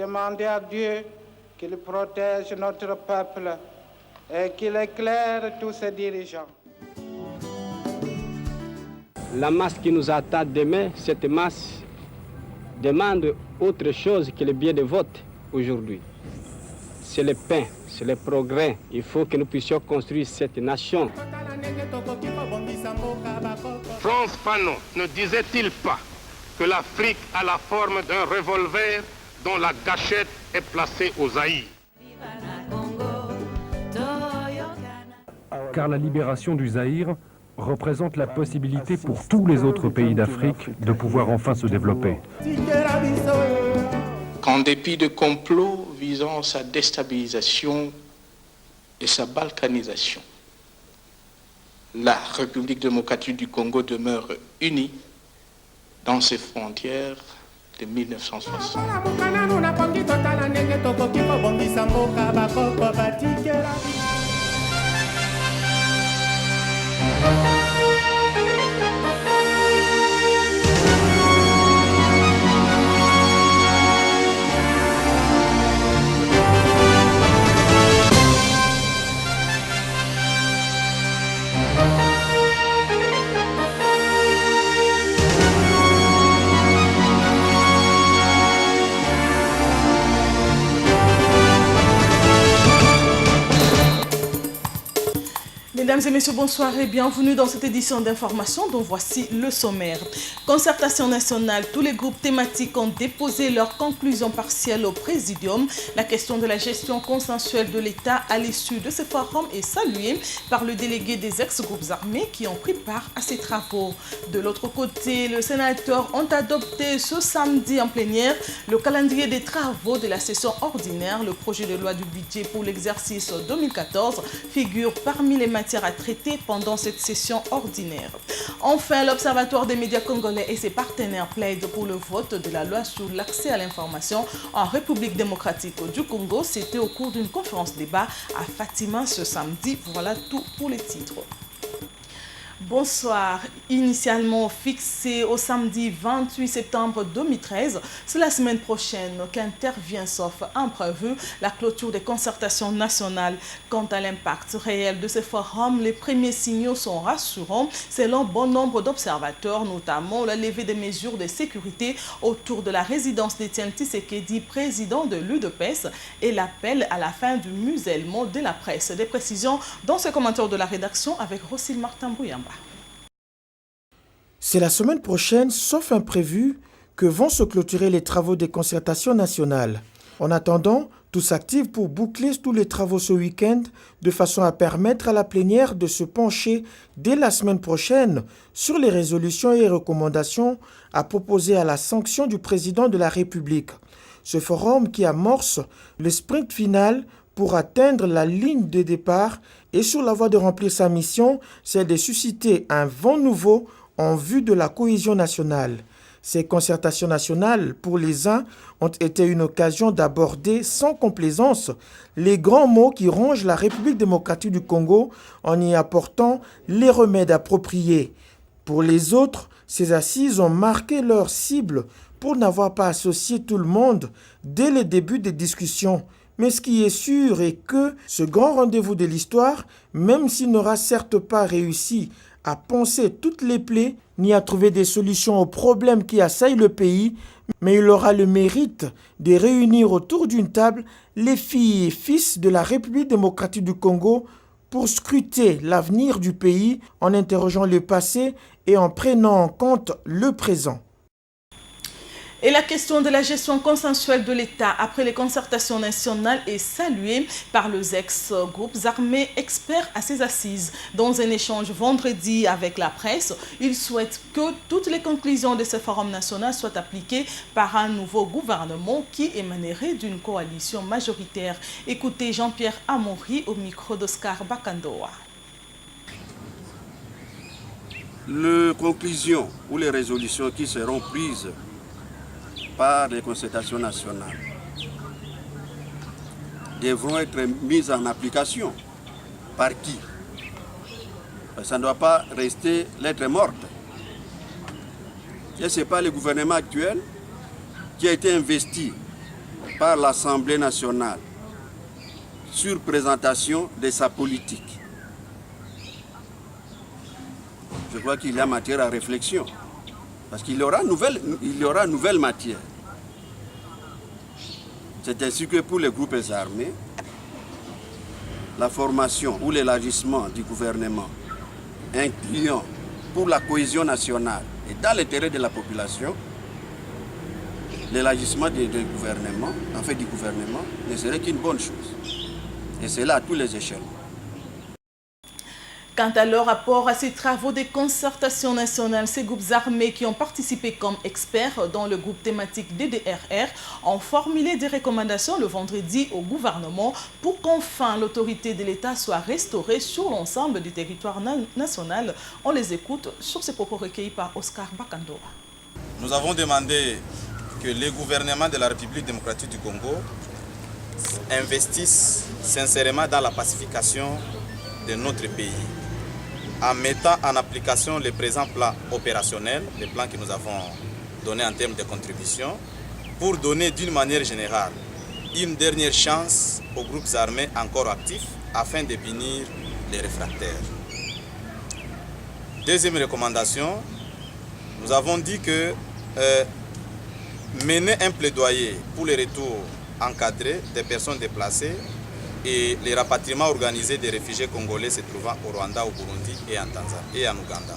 demander à Dieu qu'il protège notre peuple et qu'il éclaire tous ses dirigeants. La masse qui nous attend demain, cette masse demande autre chose que le bien de vote aujourd'hui. C'est le pain, c'est le progrès. Il faut que nous puissions construire cette nation. Frantz Fanon ne disait-il pas que l'Afrique a la forme d'un revolver dont la gâchette est placée au Zaïre? Car la libération du Zaïre représente la possibilité pour tous les autres pays d'Afrique de pouvoir enfin se développer. Qu'en dépit de complots visant sa déstabilisation et sa balkanisation, la République démocratique du Congo demeure unie dans ses frontières de 1960. Mesdames et messieurs, bonsoir et bienvenue dans cette édition d'information dont voici le sommaire. Concertation nationale, tous les groupes thématiques ont déposé leurs conclusions partielles au Présidium. La question de la gestion consensuelle de l'État à l'issue de ce forum est saluée par le délégué des ex-groupes armés qui ont pris part à ces travaux. De l'autre côté, les sénateurs ont adopté ce samedi en plénière le calendrier des travaux de la session ordinaire. Le projet de loi du budget pour l'exercice 2014 figure parmi les matières à traiter pendant cette session ordinaire. Enfin, l'Observatoire des médias congolais et ses partenaires plaident pour le vote de la loi sur l'accès à l'information en République démocratique du Congo. C'était au cours d'une conférence débat à Fatima ce samedi. Voilà tout pour les titres. Bonsoir. Initialement fixé au samedi 28 septembre 2013, c'est la semaine prochaine qu'intervient, sauf imprévu, la clôture des concertations nationales. Quant à l'impact réel de ce forum, les premiers signaux sont rassurants selon bon nombre d'observateurs, notamment la levée des mesures de sécurité autour de la résidence d'Étienne Tshisekedi, président de l'UDPS, et l'appel à la fin du musellement de la presse. Des précisions dans ce commentaire de la rédaction avec Rossil Martin Bouyamba. C'est la semaine prochaine, sauf imprévu, que vont se clôturer les travaux des concertations nationales. En attendant, tous s'activent pour boucler tous les travaux ce week-end, de façon à permettre à la plénière de se pencher dès la semaine prochaine sur les résolutions et recommandations à proposer à la sanction du président de la République. Ce forum qui amorce le sprint final pour atteindre la ligne de départ et sur la voie de remplir sa mission, c'est de susciter un vent nouveau en vue de la cohésion nationale. Ces concertations nationales, pour les uns, ont été une occasion d'aborder sans complaisance les grands mots qui rongent la République démocratique du Congo en y apportant les remèdes appropriés. Pour les autres, ces assises ont marqué leur cible pour n'avoir pas associé tout le monde dès le début des discussions. Mais ce qui est sûr est que ce grand rendez-vous de l'histoire, même s'il n'aura certes pas réussi à poncer toutes les plaies, ni à trouver des solutions aux problèmes qui assaillent le pays, mais il aura le mérite de réunir autour d'une table les filles et fils de la République démocratique du Congo pour scruter l'avenir du pays en interrogeant le passé et en prenant en compte le présent. Et la question de la gestion consensuelle de l'État après les concertations nationales est saluée par les ex-groupes armés experts à ces assises. Dans un échange vendredi avec la presse, ils souhaitent que toutes les conclusions de ce forum national soient appliquées par un nouveau gouvernement qui émanerait d'une coalition majoritaire. Écoutez Jean-Pierre Amaury au micro d'Oscar Bakandoa. Les conclusions ou les résolutions qui seront prises par les concertations nationales devront être mises en application. Par qui? Ça ne doit pas rester lettre morte. Et ce n'est pas le gouvernement actuel qui a été investi par l'Assemblée nationale sur présentation de sa politique. Je crois qu'il y a matière à réflexion, parce qu'il y aura nouvelle matière. C'est ainsi que pour les groupes armés, la formation ou l'élargissement du gouvernement, incluant pour la cohésion nationale et dans l'intérêt de la population, l'élargissement du gouvernement ne serait qu'une bonne chose. Et c'est là à tous les échelons. Quant à leur rapport à ces travaux de concertation nationale, ces groupes armés qui ont participé comme experts dans le groupe thématique DDRR ont formulé des recommandations le vendredi au gouvernement pour qu'enfin l'autorité de l'État soit restaurée sur l'ensemble du territoire national. On les écoute sur ces propos recueillis par Oscar Bakandoa. Nous avons demandé que les gouvernements de la République démocratique du Congo investissent sincèrement dans la pacification de notre pays, en mettant en application les présents plans opérationnels, les plans que nous avons donnés en termes de contribution, pour donner d'une manière générale une dernière chance aux groupes armés encore actifs afin de punir les réfractaires. Deuxième recommandation, nous avons dit que mener un plaidoyer pour le retour encadré des personnes déplacées et les rapatriements organisés des réfugiés congolais se trouvant au Rwanda, au Burundi et en Tanzanie et en Ouganda.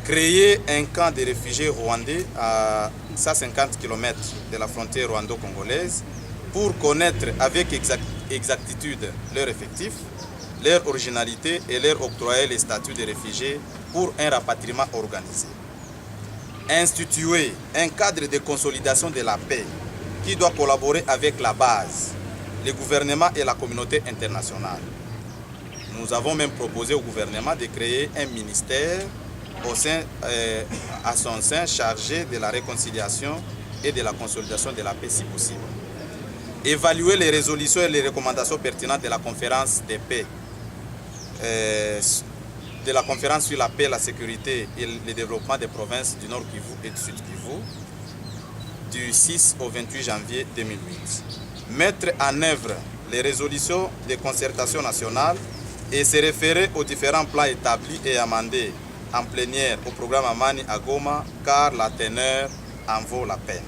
Créer un camp de réfugiés rwandais à 150 km de la frontière rwando-congolaise pour connaître avec exactitude leurs effectifs, leur originalité et leur octroyer les statuts de réfugiés pour un rapatriement organisé. Instituer un cadre de consolidation de la paix qui doit collaborer avec la base, le gouvernement et la communauté internationale. Nous avons même proposé au gouvernement de créer un ministère à son sein chargé de la réconciliation et de la consolidation de la paix si possible. Évaluer les résolutions et les recommandations pertinentes de la conférence des paix, de la conférence sur la paix, la sécurité et le développement des provinces du Nord Kivu et du Sud Kivu du 6 au 28 janvier 2008. Mettre en œuvre les résolutions de concertation nationale et se référer aux différents plans établis et amendés en plénière au programme Amani à Goma, car la teneur en vaut la peine.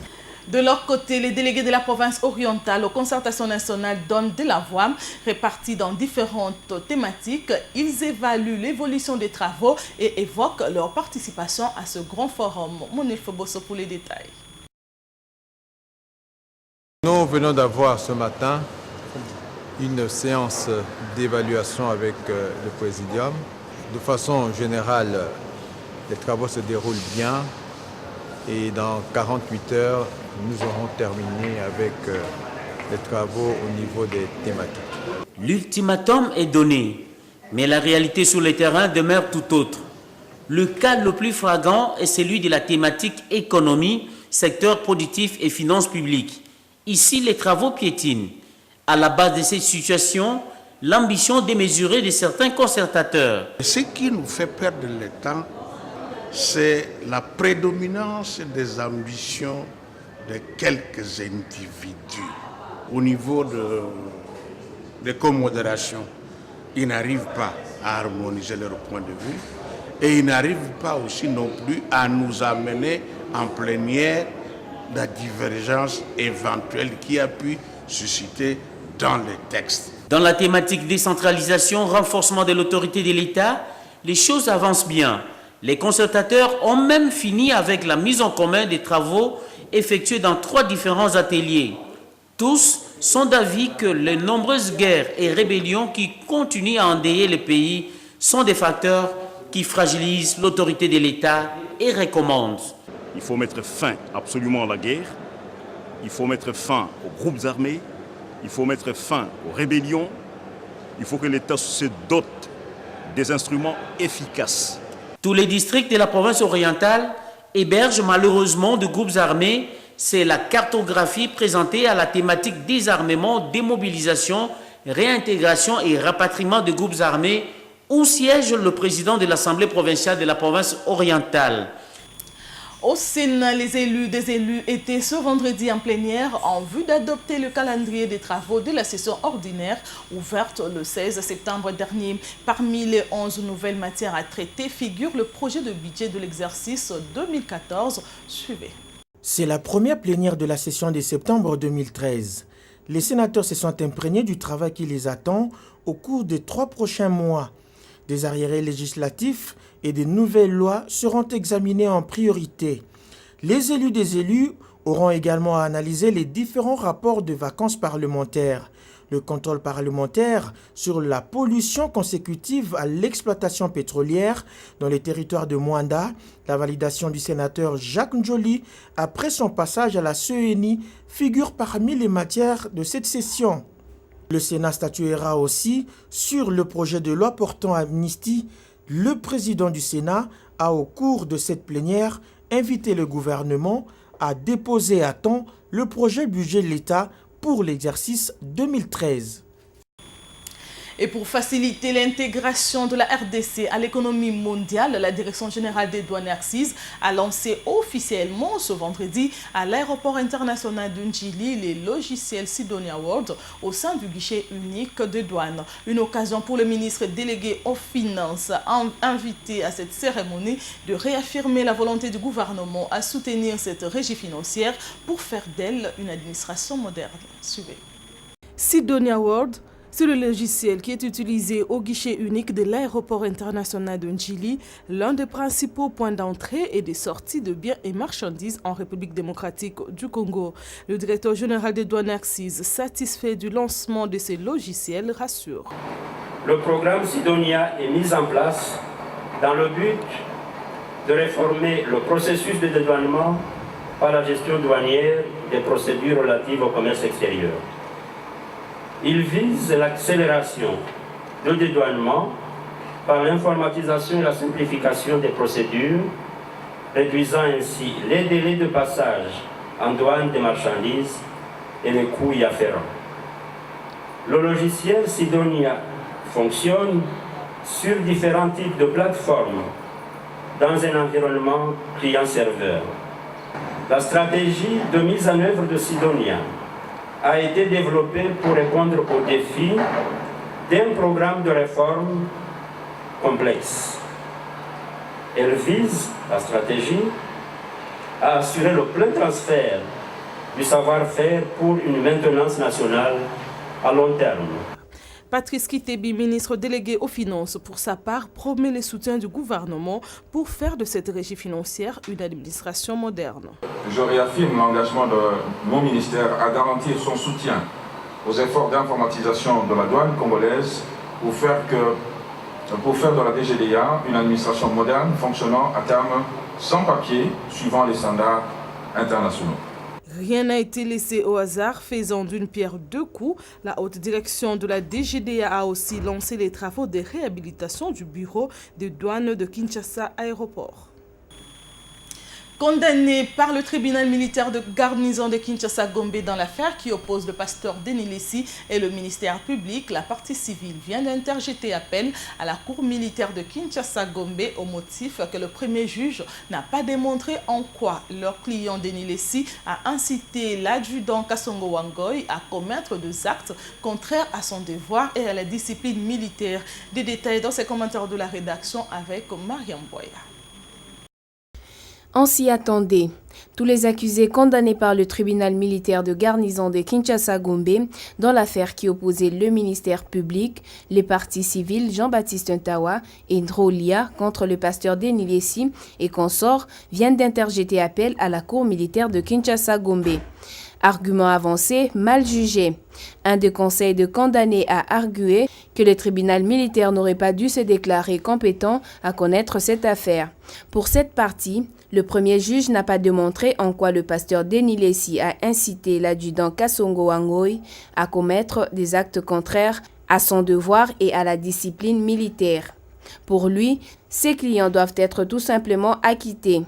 De leur côté, les délégués de la province orientale aux concertations nationales donnent de la voix, répartis dans différentes thématiques. Ils évaluent l'évolution des travaux et évoquent leur participation à ce grand forum. Monel Foboso pour les détails. Nous venons d'avoir ce matin une séance d'évaluation avec le Présidium. De façon générale, les travaux se déroulent bien et dans 48 heures, nous aurons terminé avec les travaux au niveau des thématiques. L'ultimatum est donné, mais la réalité sur le terrain demeure tout autre. Le cas le plus flagrant est celui de la thématique économie, secteur productif et finances publiques. Ici, les travaux piétinent. À la base de cette situation, l'ambition démesurée de certains concertateurs. Ce qui nous fait perdre le temps, c'est la prédominance des ambitions de quelques individus. Au niveau de commodération, ils n'arrivent pas à harmoniser leur point de vue et ils n'arrivent pas aussi non plus à nous amener en plénière la divergence éventuelle qui a pu susciter dans les textes. Dans la thématique décentralisation, renforcement de l'autorité de l'État, les choses avancent bien. Les concertateurs ont même fini avec la mise en commun des travaux effectués dans 3 différents ateliers. Tous sont d'avis que les nombreuses guerres et rébellions qui continuent à endeuiller le pays sont des facteurs qui fragilisent l'autorité de l'État et recommandent. Il faut mettre fin absolument à la guerre, il faut mettre fin aux groupes armés, il faut mettre fin aux rébellions, il faut que l'État se dote des instruments efficaces. Tous les districts de la province orientale hébergent malheureusement de groupes armés. C'est la cartographie présentée à la thématique désarmement, démobilisation, réintégration et rapatriement de groupes armés où siège le président de l'Assemblée provinciale de la province orientale. Au Sénat, des élus étaient ce vendredi en plénière en vue d'adopter le calendrier des travaux de la session ordinaire ouverte le 16 septembre dernier. Parmi les 11 nouvelles matières à traiter figure le projet de budget de l'exercice 2014. Suivez. C'est la première plénière de la session de septembre 2013. Les sénateurs se sont imprégnés du travail qui les attend au cours des 3 prochains mois. Des arriérés législatifs et des nouvelles lois seront examinés en priorité. Les élus des élus auront également à analyser les différents rapports de vacances parlementaires, le contrôle parlementaire sur la pollution consécutive à l'exploitation pétrolière dans les territoires de Mwanda, la validation du sénateur Jacques Njoli après son passage à la CENI figure parmi les matières de cette session. Le Sénat statuera aussi sur le projet de loi portant amnistie. Le président du Sénat a, au cours de cette plénière, invité le gouvernement à déposer à temps le projet budget de l'État pour l'exercice 2013. Et pour faciliter l'intégration de la RDC à l'économie mondiale, la Direction générale des douanes et accises a lancé officiellement ce vendredi à l'aéroport international de Njili les logiciels Sidonia World au sein du guichet unique de douane. Une occasion pour le ministre délégué aux Finances invité à cette cérémonie de réaffirmer la volonté du gouvernement à soutenir cette régie financière pour faire d'elle une administration moderne. Suivez. Sidonia World, c'est le logiciel qui est utilisé au guichet unique de l'aéroport international de Njili, l'un des principaux points d'entrée et de sortie de biens et marchandises en République démocratique du Congo. Le directeur général des douanes accises, satisfait du lancement de ces logiciels, rassure. Le programme Sidonia est mis en place dans le but de réformer le processus de dédouanement par la gestion douanière des procédures relatives au commerce extérieur. Il vise l'accélération du dédouanement par l'informatisation et la simplification des procédures, réduisant ainsi les délais de passage en douane des marchandises et les coûts y afférents. Le logiciel Sidonia fonctionne sur différents types de plateformes dans un environnement client-serveur. La stratégie de mise en œuvre de Sidonia a été développée pour répondre aux défis d'un programme de réforme complexe. Elle vise, la stratégie, à assurer le plein transfert du savoir-faire pour une maintenance nationale à long terme. Patrice Kitebi, ministre délégué aux Finances, pour sa part, promet le soutien du gouvernement pour faire de cette régie financière une administration moderne. Je réaffirme l'engagement de mon ministère à garantir son soutien aux efforts d'informatisation de la douane congolaise pour faire de la DGDA une administration moderne fonctionnant à terme sans papier, suivant les standards internationaux. Rien n'a été laissé au hasard, faisant d'une pierre deux coups. La haute direction de la DGDA a aussi lancé les travaux de réhabilitation du bureau de douane de Kinshasa Aéroport. Condamné par le tribunal militaire de garnison de Kinshasa-Gombe dans l'affaire qui oppose le pasteur Denis Lessi et le ministère public, la partie civile vient d'interjeter appel à la cour militaire de Kinshasa-Gombe au motif que le premier juge n'a pas démontré en quoi leur client Denis Lessi a incité l'adjudant Kasongo Wangoy à commettre des actes contraires à son devoir et à la discipline militaire. Des détails dans ces commentaires de la rédaction avec Mariam Boya. On s'y attendait. Tous les accusés condamnés par le tribunal militaire de garnison de Kinshasa-Gombe dans l'affaire qui opposait le ministère public, les partis civils Jean-Baptiste Ntawa et Ndrolia contre le pasteur Denis Lessi et consorts viennent d'interjeter appel à la cour militaire de Kinshasa-Gombe. Argument avancé, mal jugé. Un des conseils de condamnés a argué que le tribunal militaire n'aurait pas dû se déclarer compétent à connaître cette affaire. Pour cette partie, le premier juge n'a pas démontré en quoi le pasteur Denis Lessi a incité l'adjudant Kasongo Wangoy à commettre des actes contraires à son devoir et à la discipline militaire. Pour lui, ses clients doivent être tout simplement acquittés.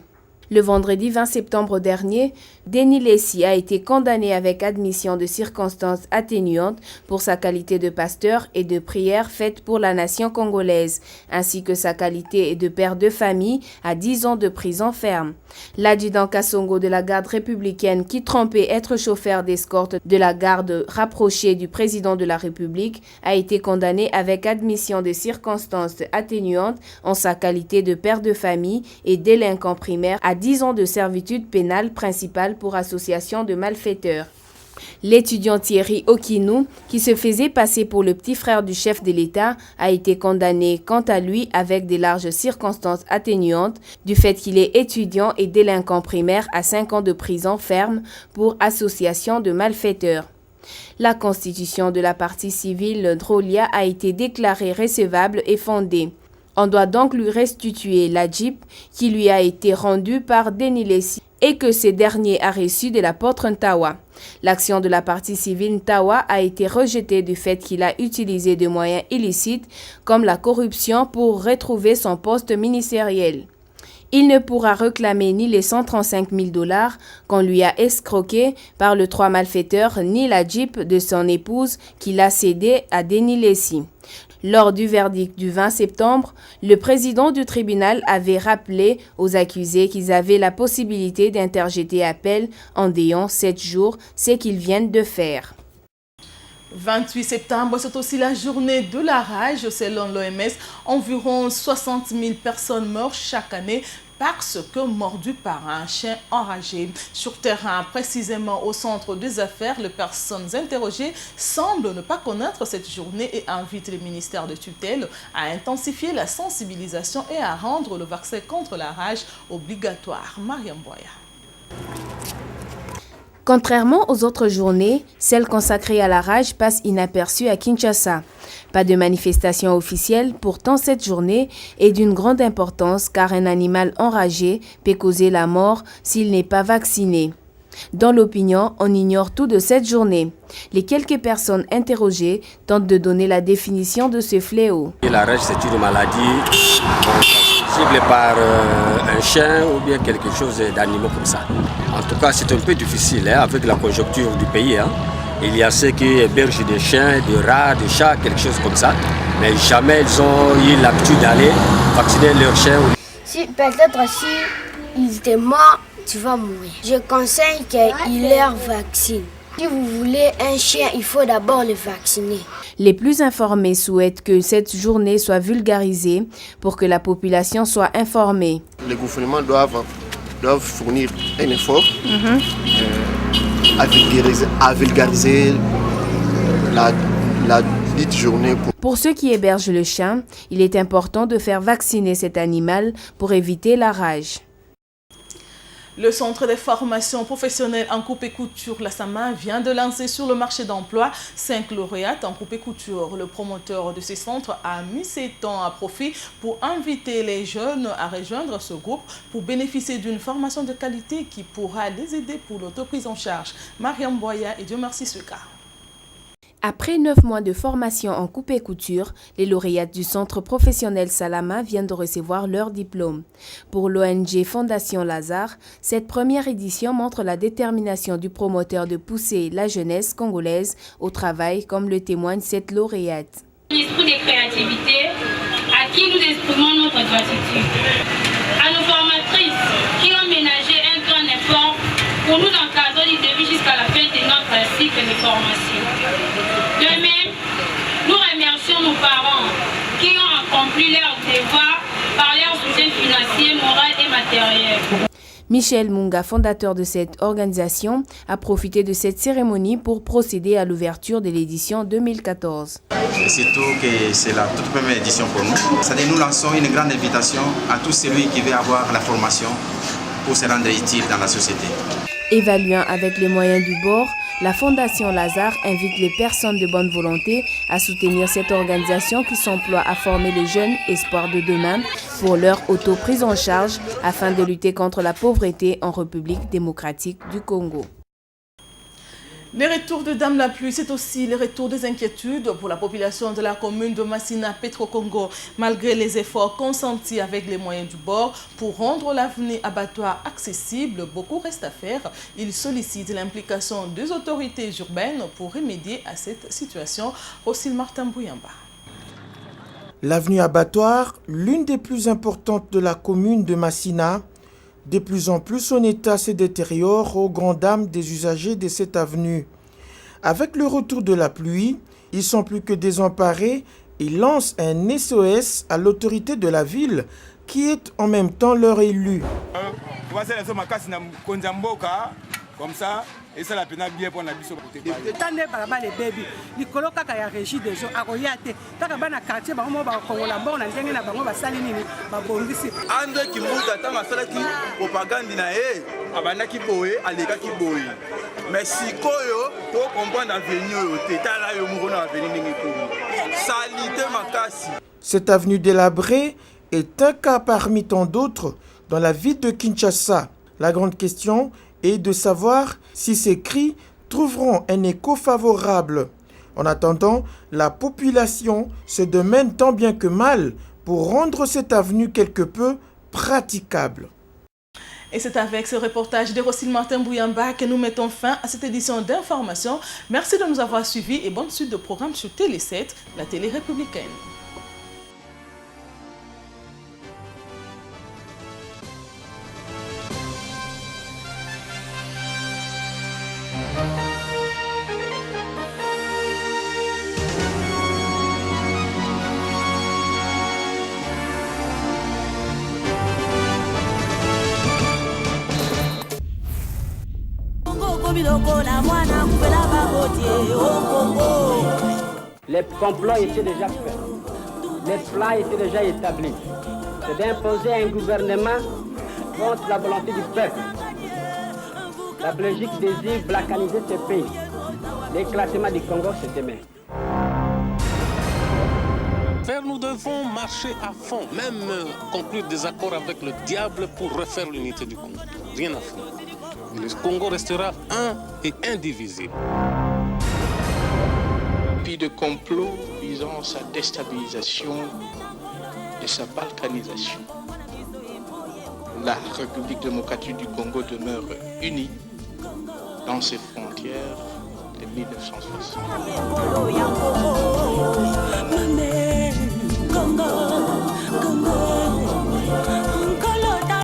Le vendredi 20 septembre dernier, Denis Lessi a été condamné avec admission de circonstances atténuantes pour sa qualité de pasteur et de prière faite pour la nation congolaise, ainsi que sa qualité de père de famille à 10 ans de prison ferme. L'adjudant Kassongo de la garde républicaine, qui trompait être chauffeur d'escorte de la garde rapprochée du président de la République, a été condamné avec admission de circonstances atténuantes en sa qualité de père de famille et délinquant primaire à 10 ans de servitude pénale principale pour association de malfaiteurs. L'étudiant Thierry Okinou, qui se faisait passer pour le petit frère du chef de l'État, a été condamné quant à lui avec des larges circonstances atténuantes du fait qu'il est étudiant et délinquant primaire à 5 ans de prison ferme pour association de malfaiteurs. La constitution de la partie civile Drolia a été déclarée recevable et fondée. On doit donc lui restituer la Jeep qui lui a été rendue par Denis Lessi et que ce dernier a reçu de l'apôtre Ntawa. L'action de la partie civile Ntawa a été rejetée du fait qu'il a utilisé des moyens illicites comme la corruption pour retrouver son poste ministériel. Il ne pourra réclamer ni les 135 000 $ qu'on lui a escroqués par les 3 malfaiteurs, ni la Jeep de son épouse qu'il a cédée à Denis Lessi. Lors du verdict du 20 septembre, le président du tribunal avait rappelé aux accusés qu'ils avaient la possibilité d'interjeter appel en déant 7 jours, ce qu'ils viennent de faire. 28 septembre, c'est aussi la journée de la rage. Selon l'OMS, environ 60 000 personnes meurent chaque année parce que mordues par un chien enragé. Sur terrain, précisément au centre des affaires, les personnes interrogées semblent ne pas connaître cette journée et invitent le ministère de tutelle à intensifier la sensibilisation et à rendre le vaccin contre la rage obligatoire. Mariam Boya. Contrairement aux autres journées, celle consacrée à la rage passe inaperçue à Kinshasa. Pas de manifestation officielle, pourtant cette journée est d'une grande importance car un animal enragé peut causer la mort s'il n'est pas vacciné. Dans l'opinion, on ignore tout de cette journée. Les quelques personnes interrogées tentent de donner la définition de ce fléau. La rage, c'est une maladie transmissible par un chien ou bien quelque chose d'animaux comme ça. En tout cas, c'est un peu difficile avec la conjoncture du pays. Il y a ceux qui hébergent des chiens, des rats, des chats, quelque chose comme ça. Mais jamais ils ont eu l'habitude d'aller vacciner leurs chiens. Si peut-être si ils étaient morts, tu vas mourir. Je conseille qu'ils leur vaccinent. Si vous voulez un chien, il faut d'abord le vacciner. Les plus informés souhaitent que cette journée soit vulgarisée pour que la population soit informée. Les gouvernements doivent fournir un effort à vulgariser la dite journée. Pour ceux qui hébergent le chien, il est important de faire vacciner cet animal pour éviter la rage. Le Centre de formation professionnelle en coupe et couture, la SAMA, vient de lancer sur le marché d'emploi 5 lauréates en coupe et couture. Le promoteur de ce centre a mis ses temps à profit pour inviter les jeunes à rejoindre ce groupe pour bénéficier d'une formation de qualité qui pourra les aider pour l'autoprise en charge. Mariam Boya et Dieu merci Suka. Après 9 mois de formation en coupe et couture, les lauréates du centre professionnel Salama viennent de recevoir leur diplôme. Pour l'ONG Fondation Lazare, cette première édition montre la détermination du promoteur de pousser la jeunesse congolaise au travail, comme le témoigne cette lauréate. L'esprit de créativité à qui nous exprimons notre gratitude. À nos formatrices qui ont ménagé un grand effort pour nous encadrer du début jusqu'à la fin de notre cycle de formation. De même, nous remercions nos parents qui ont accompli leur devoir par leur soutien financier, moral et matériel. Michel Munga, fondateur de cette organisation, a profité de cette cérémonie pour procéder à l'ouverture de l'édition 2014. Et surtout que c'est la toute première édition pour nous. C'est-à-dire nous lançons une grande invitation à tout celui qui veut avoir la formation pour se rendre utile dans la société. Évaluant avec les moyens du bord, la Fondation Lazare invite les personnes de bonne volonté à soutenir cette organisation qui s'emploie à former les jeunes espoirs de demain pour leur auto-prise en charge afin de lutter contre la pauvreté en République démocratique du Congo. Les retours de Dame la Pluie, c'est aussi les retours des inquiétudes pour la population de la commune de Massina Petro-Congo. Malgré les efforts consentis avec les moyens du bord pour rendre l'avenue abattoir accessible, beaucoup reste à faire. Ils sollicitent l'implication des autorités urbaines pour remédier à cette situation. Rosil Martin Bouyamba. L'avenue abattoir, l'une des plus importantes de la commune de Massina, de plus en plus son état se détériore aux grandes dames des usagers de cette avenue. Avec le retour de la pluie, ils sont plus que désemparés et lancent un SOS à l'autorité de la ville qui est en même temps leur élu. Comme ça, et ça la peine bien pour la biso côté. Tande balaba les bébés, likolo kaka ya régie des gens akoyate. Taka bana quartier ba mo ba kongola mbona ndenge na bango ba sali nini ba bongisi. Andre Kimbuta tanga sala ki propagande na abana ki boye aleka ki boye. Mais sikoyo to comprendre avenue yo te tala yo mo na avenue ningi ko. Salite makasi. Cette avenue délabrée est un cas parmi tant d'autres dans la ville de Kinshasa. La grande question est de savoir si ces cris trouveront un écho favorable. En attendant, la population se démène tant bien que mal pour rendre cette avenue quelque peu praticable. Et c'est avec ce reportage de Rosil Martin Bouyamba que nous mettons fin à cette édition d'information. Merci de nous avoir suivis et bonne suite de programmes sur Télé 7, la télé républicaine. Les complots étaient déjà faits. Les plans étaient déjà établis. C'est d'imposer un gouvernement contre la volonté du peuple. La Belgique désire balkaniser ce pays. L'éclatement du Congo, c'est demain. Nous devons marcher à fond, même conclure des accords avec le diable pour refaire l'unité du Congo. Rien à faire. Le Congo restera un et indivisible. Puis de complot visant sa déstabilisation et sa balkanisation. La République démocratique du Congo demeure unie dans ses frontières de 1960.